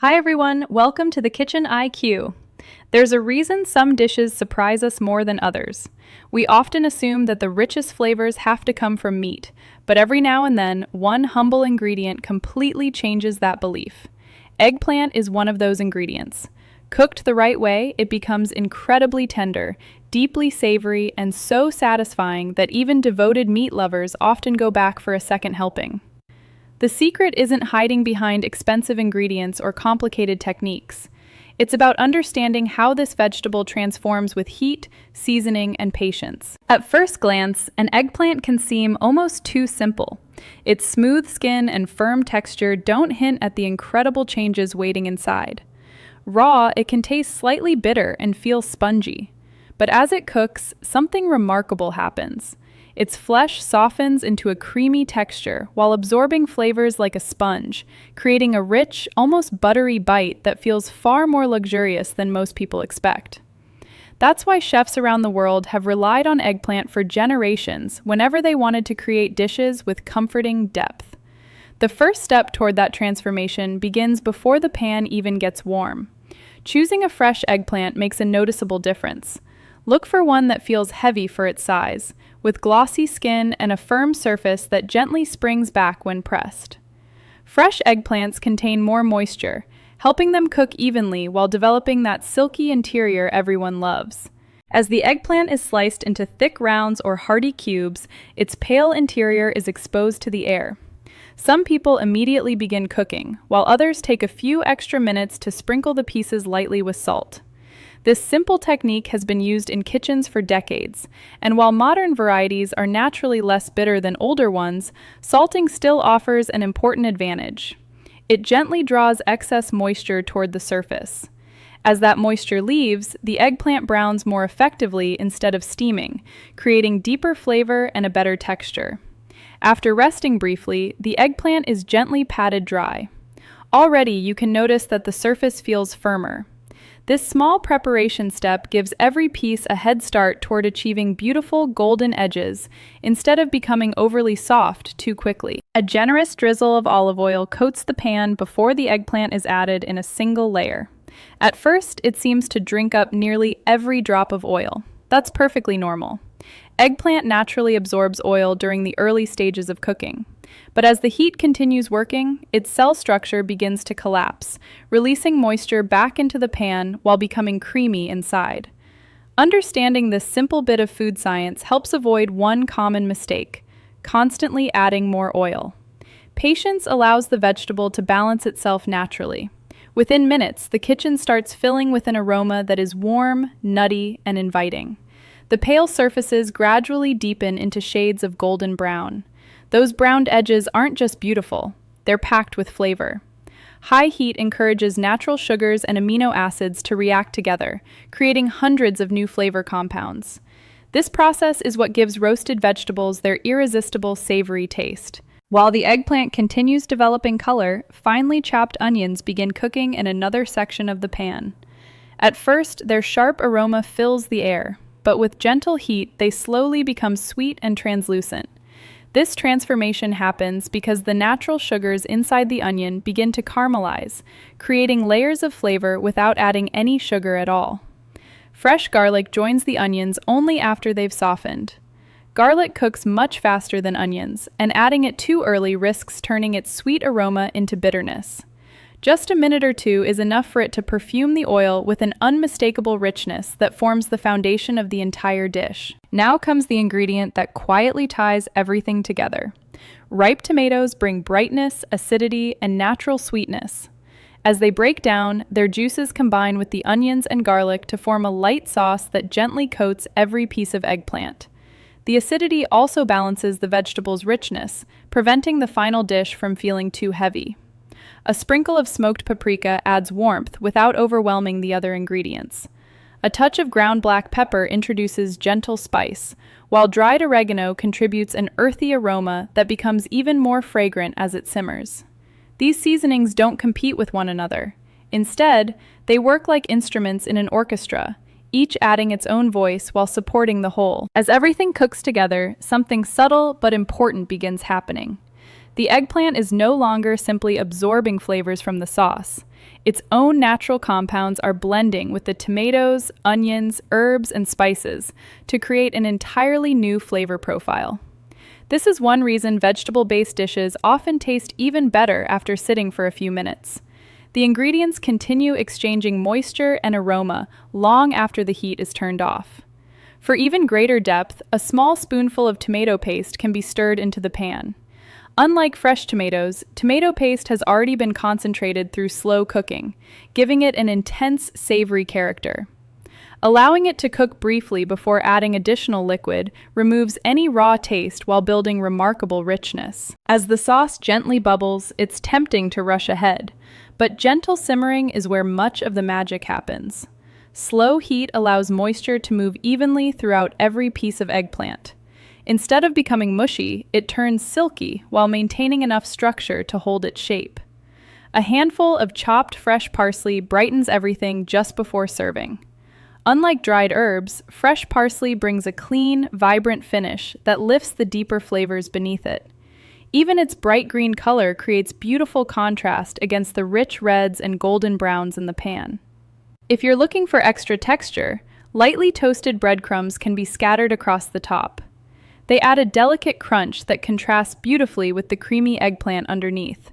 Hi everyone, welcome to the Kitchen IQ. There's a reason some dishes surprise us more than others. We often assume that the richest flavors have to come from meat, but every now and then, one humble ingredient completely changes that belief. Eggplant is one of those ingredients. Cooked the right way, it becomes incredibly tender, deeply savory, and so satisfying that even devoted meat lovers often go back for a second helping. The secret isn't hiding behind expensive ingredients or complicated techniques. It's about understanding how this vegetable transforms with heat, seasoning, and patience. At first glance, an eggplant can seem almost too simple. Its smooth skin and firm texture don't hint at the incredible changes waiting inside. Raw, it can taste slightly bitter and feel spongy. But as it cooks, something remarkable happens. Its flesh softens into a creamy texture while absorbing flavors like a sponge, creating a rich, almost buttery bite that feels far more luxurious than most people expect. That's why chefs around the world have relied on eggplant for generations whenever they wanted to create dishes with comforting depth. The first step toward that transformation begins before the pan even gets warm. Choosing a fresh eggplant makes a noticeable difference. Look for one that feels heavy for its size, with glossy skin and a firm surface that gently springs back when pressed. Fresh eggplants contain more moisture, helping them cook evenly while developing that silky interior everyone loves. As the eggplant is sliced into thick rounds or hearty cubes, its pale interior is exposed to the air. Some people immediately begin cooking, while others take a few extra minutes to sprinkle the pieces lightly with salt. This simple technique has been used in kitchens for decades, and while modern varieties are naturally less bitter than older ones, salting still offers an important advantage. It gently draws excess moisture toward the surface. As that moisture leaves, the eggplant browns more effectively instead of steaming, creating deeper flavor and a better texture. After resting briefly, the eggplant is gently patted dry. Already, you can notice that the surface feels firmer. This small preparation step gives every piece a head start toward achieving beautiful golden edges instead of becoming overly soft too quickly. A generous drizzle of olive oil coats the pan before the eggplant is added in a single layer. At first, it seems to drink up nearly every drop of oil. That's perfectly normal. Eggplant naturally absorbs oil during the early stages of cooking. But as the heat continues working, its cell structure begins to collapse, releasing moisture back into the pan while becoming creamy inside. Understanding this simple bit of food science helps avoid one common mistake: constantly adding more oil. Patience allows the vegetable to balance itself naturally. Within minutes, the kitchen starts filling with an aroma that is warm, nutty, and inviting. The pale surfaces gradually deepen into shades of golden brown. Those browned edges aren't just beautiful, they're packed with flavor. High heat encourages natural sugars and amino acids to react together, creating hundreds of new flavor compounds. This process is what gives roasted vegetables their irresistible savory taste. While the eggplant continues developing color, finely chopped onions begin cooking in another section of the pan. At first, their sharp aroma fills the air, but with gentle heat, they slowly become sweet and translucent. This transformation happens because the natural sugars inside the onion begin to caramelize, creating layers of flavor without adding any sugar at all. Fresh garlic joins the onions only after they've softened. Garlic cooks much faster than onions, and adding it too early risks turning its sweet aroma into bitterness. Just a minute or two is enough for it to perfume the oil with an unmistakable richness that forms the foundation of the entire dish. Now comes the ingredient that quietly ties everything together. Ripe tomatoes bring brightness, acidity, and natural sweetness. As they break down, their juices combine with the onions and garlic to form a light sauce that gently coats every piece of eggplant. The acidity also balances the vegetable's richness, preventing the final dish from feeling too heavy. A sprinkle of smoked paprika adds warmth without overwhelming the other ingredients. A touch of ground black pepper introduces gentle spice, while dried oregano contributes an earthy aroma that becomes even more fragrant as it simmers. These seasonings don't compete with one another. Instead, they work like instruments in an orchestra, each adding its own voice while supporting the whole. As everything cooks together, something subtle but important begins happening. The eggplant is no longer simply absorbing flavors from the sauce. Its own natural compounds are blending with the tomatoes, onions, herbs, and spices to create an entirely new flavor profile. This is one reason vegetable-based dishes often taste even better after sitting for a few minutes. The ingredients continue exchanging moisture and aroma long after the heat is turned off. For even greater depth, a small spoonful of tomato paste can be stirred into the pan. Unlike fresh tomatoes, tomato paste has already been concentrated through slow cooking, giving it an intense, savory character. Allowing it to cook briefly before adding additional liquid removes any raw taste while building remarkable richness. As the sauce gently bubbles, it's tempting to rush ahead, but gentle simmering is where much of the magic happens. Slow heat allows moisture to move evenly throughout every piece of eggplant. Instead of becoming mushy, it turns silky while maintaining enough structure to hold its shape. A handful of chopped fresh parsley brightens everything just before serving. Unlike dried herbs, fresh parsley brings a clean, vibrant finish that lifts the deeper flavors beneath it. Even its bright green color creates beautiful contrast against the rich reds and golden browns in the pan. If you're looking for extra texture, lightly toasted breadcrumbs can be scattered across the top. They add a delicate crunch that contrasts beautifully with the creamy eggplant underneath.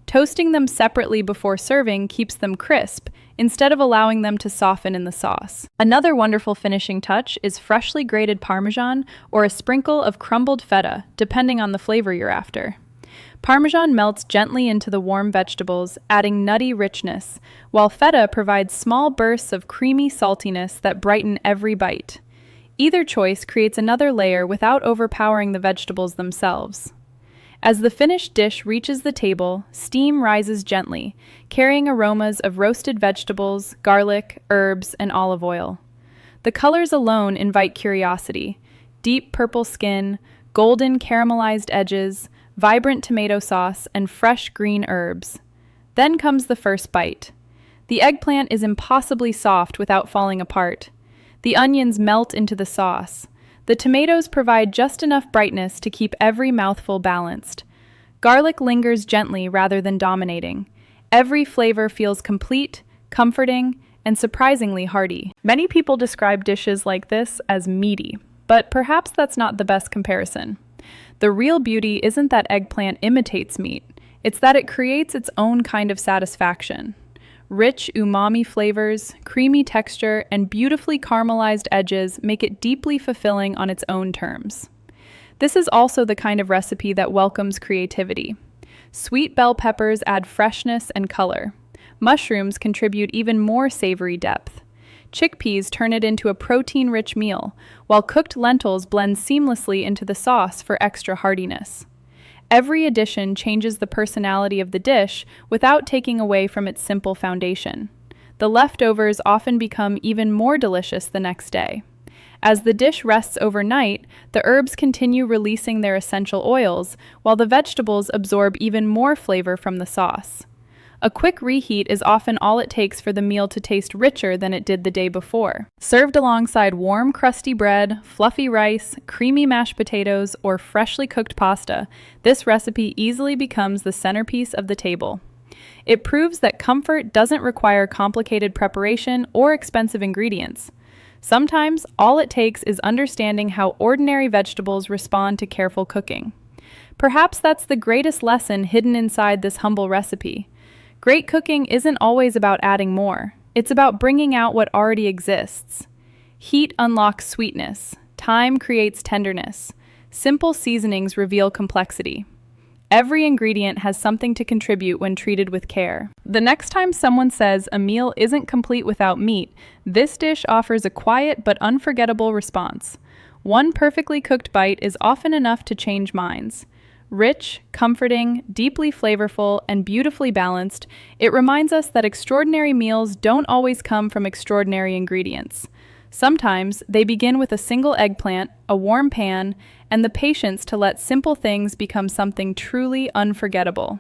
Toasting them separately before serving keeps them crisp, instead of allowing them to soften in the sauce. Another wonderful finishing touch is freshly grated Parmesan or a sprinkle of crumbled feta, depending on the flavor you're after. Parmesan melts gently into the warm vegetables, adding nutty richness, while feta provides small bursts of creamy saltiness that brighten every bite. Either choice creates another layer without overpowering the vegetables themselves. As the finished dish reaches the table, steam rises gently, carrying aromas of roasted vegetables, garlic, herbs, and olive oil. The colors alone invite curiosity: deep purple skin, golden caramelized edges, vibrant tomato sauce, and fresh green herbs. Then comes the first bite. The eggplant is impossibly soft without falling apart. The onions melt into the sauce. The tomatoes provide just enough brightness to keep every mouthful balanced. Garlic lingers gently rather than dominating. Every flavor feels complete, comforting, and surprisingly hearty. Many people describe dishes like this as meaty, but perhaps that's not the best comparison. The real beauty isn't that eggplant imitates meat, it's that it creates its own kind of satisfaction. Rich umami flavors, creamy texture, and beautifully caramelized edges make it deeply fulfilling on its own terms. This is also the kind of recipe that welcomes creativity. Sweet bell peppers add freshness and color. Mushrooms contribute even more savory depth. Chickpeas turn it into a protein-rich meal, while cooked lentils blend seamlessly into the sauce for extra heartiness. Every addition changes the personality of the dish without taking away from its simple foundation. The leftovers often become even more delicious the next day. As the dish rests overnight, the herbs continue releasing their essential oils, while the vegetables absorb even more flavor from the sauce. A quick reheat is often all it takes for the meal to taste richer than it did the day before. Served alongside warm, crusty bread, fluffy rice, creamy mashed potatoes, or freshly cooked pasta, this recipe easily becomes the centerpiece of the table. It proves that comfort doesn't require complicated preparation or expensive ingredients. Sometimes, all it takes is understanding how ordinary vegetables respond to careful cooking. Perhaps that's the greatest lesson hidden inside this humble recipe. Great cooking isn't always about adding more. It's about bringing out what already exists. Heat unlocks sweetness. Time creates tenderness. Simple seasonings reveal complexity. Every ingredient has something to contribute when treated with care. The next time someone says a meal isn't complete without meat, this dish offers a quiet but unforgettable response. One perfectly cooked bite is often enough to change minds. Rich, comforting, deeply flavorful, and beautifully balanced, it reminds us that extraordinary meals don't always come from extraordinary ingredients. Sometimes they begin with a single eggplant, a warm pan, and the patience to let simple things become something truly unforgettable.